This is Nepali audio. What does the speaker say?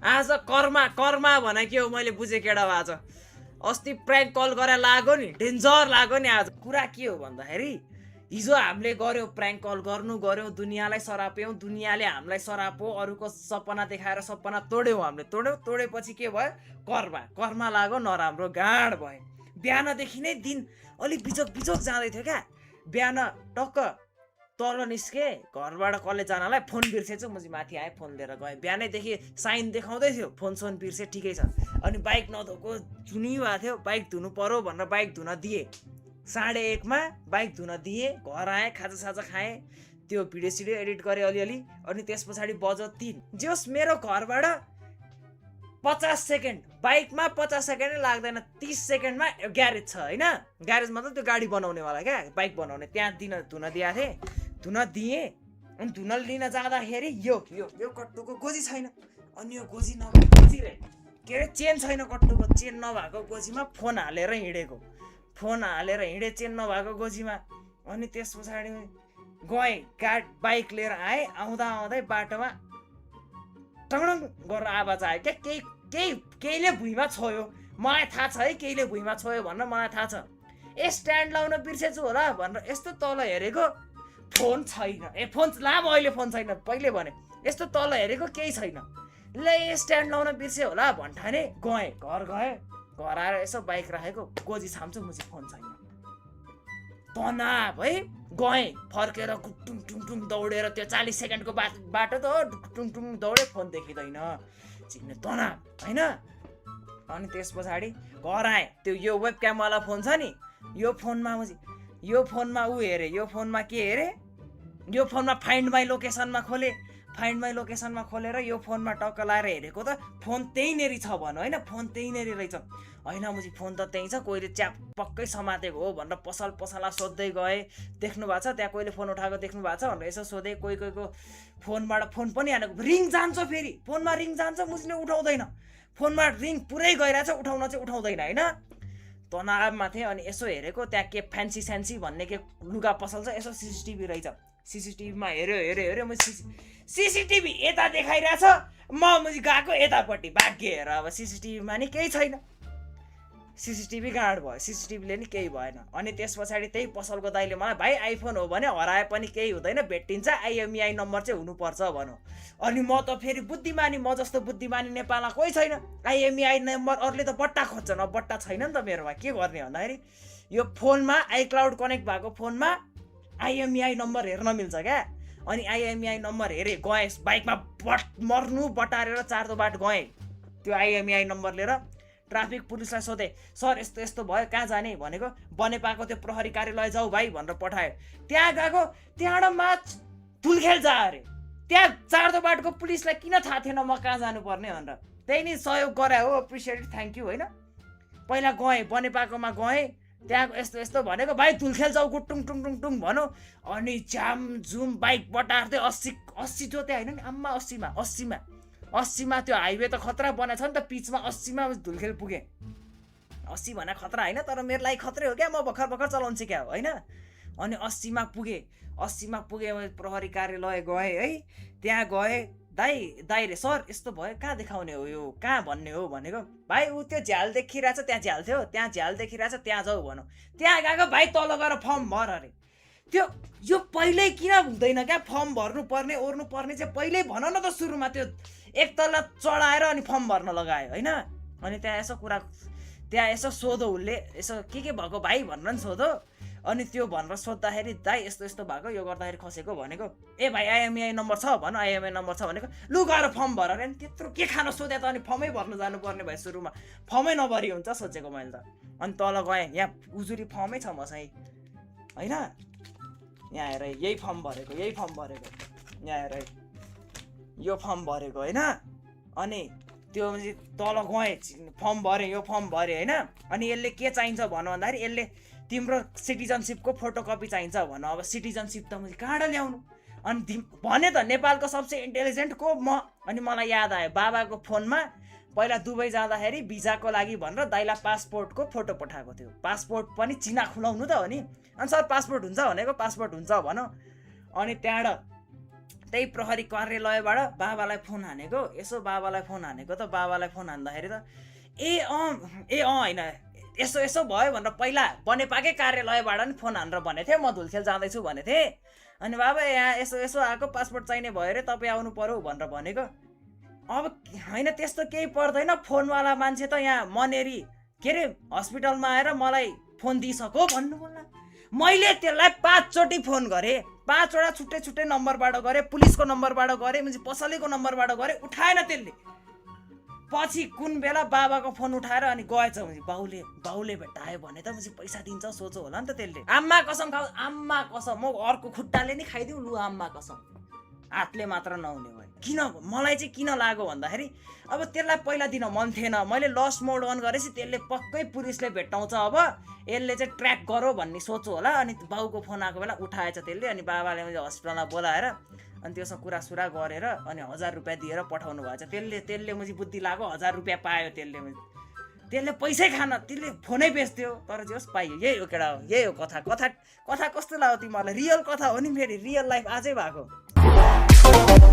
आज कर्मा कर्मा भने के हो मैले बुझेँ केटा आज अस्ति प्र्याङ्क कल गरेर लाग्यो नि डेन्जर लाग्यो नि आज कुरा के हो भन्दाखेरि हिजो हामीले गऱ्यौँ प्र्याङ्क कल गऱ्यौँ दुनियाँलाई सराप्यौँ दुनियाँले हामीलाई सराप्यो अरूको सपना देखाएर सपना तोड्यौँ हामीले तोडेपछि के भयो कर्मा लाग्यो नराम्रो गाँड भयो बिहानदेखि नै दिन अलिक बिचोक जाँदै थियो क्या बिहान टक्क तल निस्के घरबाट कलेज जानलाई फोन बिर्सेछु म चाहिँ माथि आएँ फोन लिएर गएँ बिहानैदेखि साइन देखाउँदै थियो फोन सोन बिर्से ठिकै छ अनि बाइक नधोएको जुनी भएको थियो बाइक धुनु पर्यो भनेर बाइक धुन दिएँ 1:30 बाइक धुन दिएँ घर आएँ खाजा खाएँ त्यो भिडियो सिडियो एडिट गरेँ अलिअलि अनि त्यस पछाडि बज्यो 3 जस मेरो घरबाट 50 सेकेन्ड बाइकमा 50 सेकेन्ड लाग्दैन 30 सेकेन्डमा ग्यारेज छ होइन ग्यारेज मतलब त्यो गाडी बनाउनेवाला क्या बाइक बनाउने त्यहाँ धुन दिएको थिएँ धुन दिएँ अनि धुन लिन जाँदाखेरि यो कट्टुको गोजी छैन अनि यो गोजी नभएको गोजी रे के अरे चेन छैन कट्टुको चेन नभएको गोजीमा फोन हालेर हिँडेँ चेन नभएको गोजीमा अनि त्यस पछाडि गएँ बाइक लिएर आएँ आउँदै बाटोमा टङडङ गरेर आवाज आयो क्या केहीले भुइँमा छोयो मलाई थाहा छ है केहीले भुइँमा छोयो भनेर मलाई थाहा छ स्ट्यान्ड लाउन बिर्सेछु होला भनेर यस्तो तल हेरेको फोन छैन फोन लाम अहिले फोन छैन पहिले भने यस्तो तल हेरेको केही छैन ल स्ट्यान्ड लाउन बिर्से होला भन्ठाने गएँ घर आएर यसो बाइक राखेको गोजी छाम्छु मुजी फोन छैन तनाव है गएँ फर्केर टुङ दौडेर त्यो 40 सेकेन्डको बाटो त टुङ दौडे फोन देखिँदैन चिन्ने तनाव होइन अनि त्यस पछाडि घर आएँ त्यो यो वेबक्यामवाला फोन छ नि यो फोनमा ऊ हेरेँ यो फोनमा के हेरेँ यो फोनमा फाइन्ड माई लोकेसनमा खोलेर यो फोनमा टक्क लाएर हेरेको त फोन त्यहीँनेरि छ भन होइन फोन त्यहीँनेरि रहेछ होइन मुजी फोन त त्यहीँ छ कोहीले पक्कै समातेको हो भनेर पसला सोध्दै गएँ देख्नु भएको छ त्यहाँ कोहीले फोन उठाएको देख्नु भएको छ भनेर यसो सोधेँ कोहीको फोनबाट फोन पनि हानेको रिङ जान्छ फेरि फोनमा रिङ जान्छ मुजीले उठाउँदैन फोनमा रिङ पुरै गइरहेछ उठाउन चाहिँ उठाउँदैन होइन तनावमा थिएँ अनि यसो हेरेको त्यहाँ के फ्यान्सी स्यान्सी भन्ने के लुगा पसल छ यसो सिसिटिभी रहेछ सिसिटिभीमा हेऱ्यो म सिसिटिभी यता देखाइरहेछ म गएको यतापट्टि भाग्य हेर अब सिसिटिभीमा नि केही छैन सिसिटिभी गाड भयो सिसिटिभीले नि केही भएन अनि त्यस पछाडि त्यही पसलको दाइले मलाई भाइ आइफोन हो भने हराए पनि केही हुँदैन भेटिन्छ IMEI नम्बर चाहिँ हुनुपर्छ भनौँ अनि म त फेरि बुद्धिमानी म जस्तो बुद्धिमानी नेपालमा कोही छैन IMEI नम्बर अरूले त बट्टा खोज्छन् अब बट्टा छैन नि त मेरोमा के गर्ने भन्दाखेरि यो फोनमा iCloud कनेक्ट भएको फोनमा IMEI नम्बर हेर्न मिल्छ क्या अनि IMEI नम्बर हेरेँ गएँ बाइकमा मर्नु बटारेर 4 बाट गएँ त्यो IMEI नम्बर लिएर ट्राफिक पुलिसलाई सोधेँ सर यस्तो भयो कहाँ जाने भनेको बनेपाको त्यो प्रहरी कार्यालय जाऊ भाइ भनेर पठायो त्यहाँ गएको त्यहाँबाट माछ धुलखेल जा अरे त्यहाँ 4 बाटको पुलिसलाई किन थाहा थिएन म कहाँ जानुपर्ने भनेर त्यही नि सहयोग गरे हो एप्रिसिएट थ्याङ्क यू होइन पहिला गएँ बनेपाकोमा गएँ त्यहाँ यस्तो भनेको भाइ धुलखेल जाऊ गुटुङ टुङ भनौँ अनि झुम बाइक बटार्दै 80 जो त्यहाँ होइन नि आम्मा 80मा त्यो हाइवे त खतरा बनाएको छ नि त पिचमा 80मा धुलखेल पुगेँ 80 भने खतरा होइन तर मेरो लागि खतरै हो क्या म भर्खर चलाउँछु क्या होइन अनि 80मा पुगेँ प्रहरी कार्यालय गएँ है त्यहाँ गएँ दाइ रे सर यस्तो भयो कहाँ देखाउने हो यो कहाँ भन्ने हो भनेको भाइ ऊ त्यो झ्याल देखिरहेछ त्यहाँ झ्याल थियो त्यहाँ झ्याल देखिरहेछ त्यहाँ जाऊ भनौँ त्यहाँ गएको भाइ तल गएर फर्म भर अरे त्यो यो पहिल्यै किन हुँदैन क्या फर्म भर्नु पर्ने ओर्नु पर्ने चाहिँ पहिल्यै भन न त सुरुमा त्यो एक तल्ला चढाएर अनि फर्म भर्न लगायो होइन अनि त्यहाँ यसो सोधो उसले यसो के भएको भाइ भनेर नि सोधो अनि त्यो भनेर सोद्धाखेरि दाइ यस्तो भएको यो गर्दाखेरि खसेको भनेको ए भाइ IMEI नम्बर छ भन IMEI नम्बर छ भनेको लु गएर फर्म भर अरे त्यत्रो के खान सोधे त अनि फर्मै भर्न जानुपर्ने भाइ सुरुमा फर्मै नभरि हुन्छ सोचेको मैले त अनि तल गएँ यहाँ उजुरी फर्मै छ मसँग होइन यहाँ हेर यही फर्म भरेको यहाँ हेर यो फर्म भरेको होइन अनि त्यो तल गएँ फर्म भरेँ यो फर्म भरेँ होइन अनि यसले के चाहिन्छ भन भन्दाखेरि यसले तिम्रो सिटिजनसिपको फोटोकपी चाहिन्छ भन अब सिटिजनसिप त मैले कहाँबाट ल्याउनु अनि भने त नेपालको सबसे इन्टेलिजेन्ट को म अनि मलाई याद आयो बाबाको फोनमा पहिला दुबई जाँदाखेरि भिजाको लागि भनेर दाइला पासपोर्टको फोटो पठाएको थियो पासपोर्ट पनि चिना खुलाउनु त हो नि अनि सर पासपोर्ट हुन्छ भनेको पासपोर्ट हुन्छ भन अनि त्यहाँबाट त्यही प्रहरी कार्यालयबाट बाबालाई फोन हानेको, यसो बाबालाई फोन हानेको त बाबालाई फोन हान्दाखेरि त होइन यसो यसो भयो भनेर पहिला बनेपाकै कार्यालयबाट नि फोन हानेर भनेको थिएँ म धुलखेल जाँदैछु भनेको थिएँ। अनि बाबा यहाँ यसो यसो आएको पासपोर्ट चाहिने भयो अरे तपाईँ आउनु पर्यो भनेर भनेको। अब होइन त्यस्तो केही पर्दैन, फोनवाला मान्छे त यहाँ मनेरी के अरे हस्पिटलमा आएर मलाई फोन दिइसक्यो भन्नु होला। मैले त्यसलाई 5 चोटि फोन गरेँ, 5 वटा छुट्टै छुट्टै नम्बरबाट गरेँ, पुलिसको नम्बरबाट गरेँ, म्हणजे पसलेको नम्बरबाट गरेँ, उठाएन त्यसले। पछि कुन बेला बाबाको फोन उठाएर अनि गएछ भने बाउले भेट्टायो भने त मुझे पैसा दिन्छ सोचो होला नि त त्यसले। आम्मा कसम खाऊ, आम्मा कसम, म अर्को खुट्टाले नि खाइदिउँ लु आम्मा कसम, हातले मात्र नहुने भयो। किन मलाई चाहिँ किन लाग्यो भन्दाखेरि अब त्यसलाई पहिला दिन मन थिएन, मैले लस्ट मोड अन गरेपछि त्यसले पक्कै पुलिसले भेट्टाउँछ, अब यसले चाहिँ ट्र्याक गरौँ भन्ने सोचो होला। अनि बाउको फोन आएको बेला उठाएछ त्यसले। अनि बाबाले मैले हस्पिटलमा बोलाएर अनि त्योसँग कुरासुरा गरेर अनि 1000 रुपियाँ दिएर पठाउनु भएछ। त्यसले मुझे बुद्धि लाग्यो, 1000 रुपियाँ पायो त्यसले पैसै खान, त्यसले फोनै बेच्थ्यो तर जे होस् पाइयो। यही हो केटा हो, यही हो कथा कस्तो लाग्यो तिमीहरूलाई? रियल कथा हो नि, फेरि रियल लाइफ आजै भएको।